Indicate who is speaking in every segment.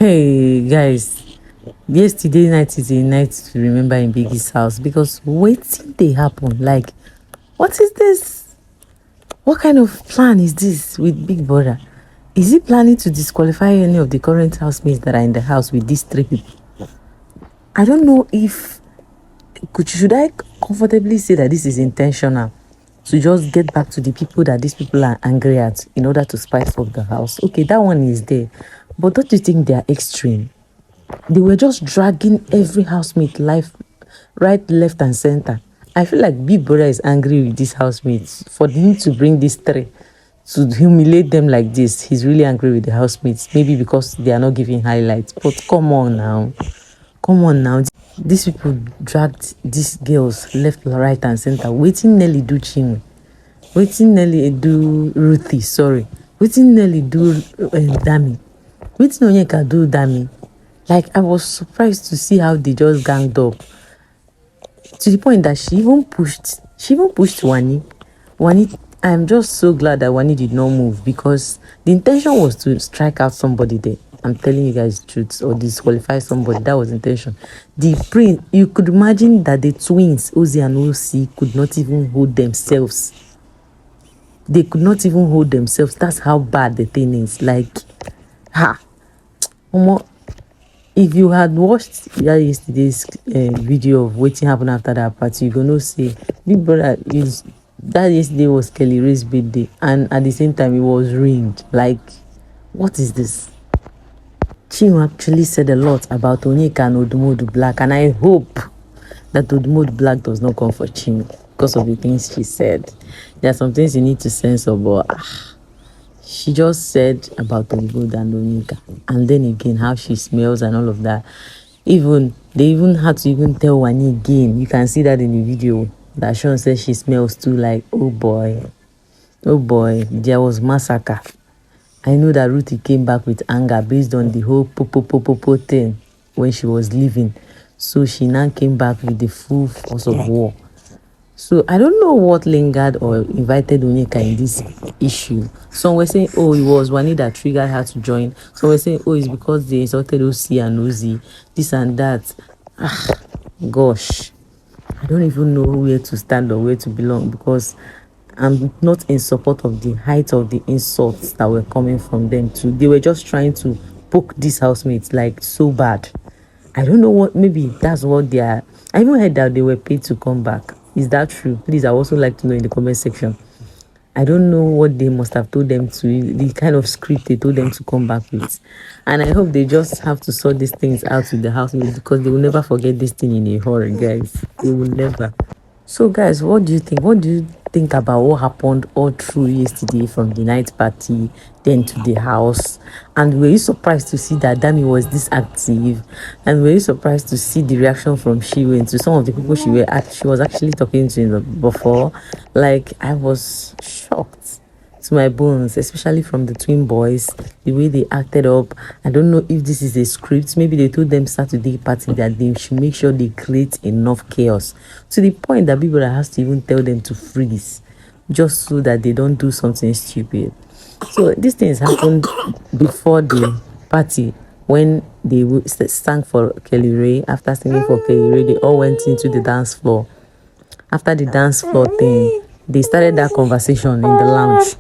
Speaker 1: Hey guys, yesterday night is a night to remember in Biggie's house because waiting they happen. Like, what is this? What kind of plan is this with Big Brother? Is he planning to disqualify any of the current housemates that are in the house with these three people? I don't know if should I comfortably say that this is intentional to just get back to the people that these people are angry at in order to spice up the house. Okay, that one is there. But don't you think they are extreme? They were just dragging every housemate life right, left, and center. I feel like Big Brother is angry with these housemates for him to bring these three to humiliate them like this. He's really angry with the housemates, maybe because they are not giving highlights. But come on now. Come on now. These people dragged these girls left, right, and center. Waiting Nelly do Chinwe. Waiting Nelly do RUTHEE, sorry. Waiting Nelly do DAMI. Waiting Onyeka do DAMI. Like, I was surprised to see how they just ganged up. To the point that she even pushed Wani. I'm just so glad that Wani did not move because the intention was to strike out somebody there. I'm telling you guys the truth, or disqualify somebody. That was the intention. The prince, you could imagine that the twins, Ozzy and OC, could not even hold themselves. They could not even hold themselves. That's how bad the thing is. Like, if you had watched yesterday's video of what happened after that party, you're gonna say Big Brother is that yesterday was Kelly Ray's birthday, and at the same time it was ringed. Like, what is this? Chinwe actually said a lot about Onyeka and Odumodu Black, and I hope that Odumodu Black does not come for Chinwe because of the things she said. There are some things you need to censor, but she just said about Odumodu and Onyeka, and then again how she smells and all of that. They even had to even tell Wani again. You can see that in the video that Sean says she smells too. Like, oh boy, there was massacre. I know that RUTHEE came back with anger based on the whole po thing when she was leaving. So she now came back with the full force of war. So I don't know what lingered or invited Onyeka in this issue. Some were saying, oh, it was Wani that triggered her to join. Some were saying, oh, it's because they insulted OC and Ozzy, this and that. Gosh. I don't even know where to stand or where to belong because I'm not in support of the height of the insults that were coming from them too. They were just trying to poke these housemates like so bad. I don't know what, maybe that's what they are. I even heard that they were paid to come back. Is that true? Please, I also like to know in the comment section. I don't know what they must have told them to, the kind of script they told them to come back with. And I hope they just have to sort these things out with the housemates because they will never forget this thing in a hurry, guys. They will never. So, guys, what do you think? What do you think about what happened all through yesterday from the night party, then to the house? And were you surprised to see that Dami was this active? And were you surprised to see the reaction from Chinwe to some of the people she was actually talking to before? Like, I was shocked to my bones, especially from the twin boys, the way they acted up. I don't know if this is a script. Maybe they told them Saturday party that they should make sure they create enough chaos to the point that people has to even tell them to freeze just so that they don't do something stupid. So these things happened before the party when they sang for Kelly Ray. After singing for Kelly Ray, they all went into the dance floor. After the dance floor thing, they started that conversation in the lounge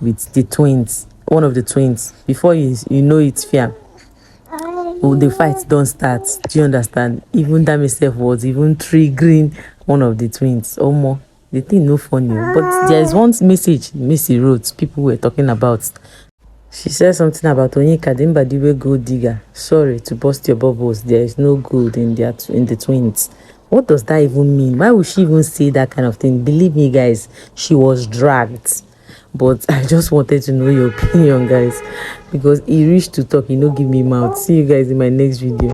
Speaker 1: with the twins, one of the twins. Before you know it's fair. Oh, the fight don't start. Do you understand? Even that myself was even triggering one of the twins. Or more. The thing no funny. But there is one message Missy wrote. People were talking about. She said something about Onyeka Dimbadiwe gold digger. Sorry to burst your bubbles. There is no gold in the twins. What does that even mean? Why would she even say that kind of thing? Believe me, guys, she was dragged. But I just wanted to know your opinion, guys, because he reached to talk, give me mouth. See you guys in my next video.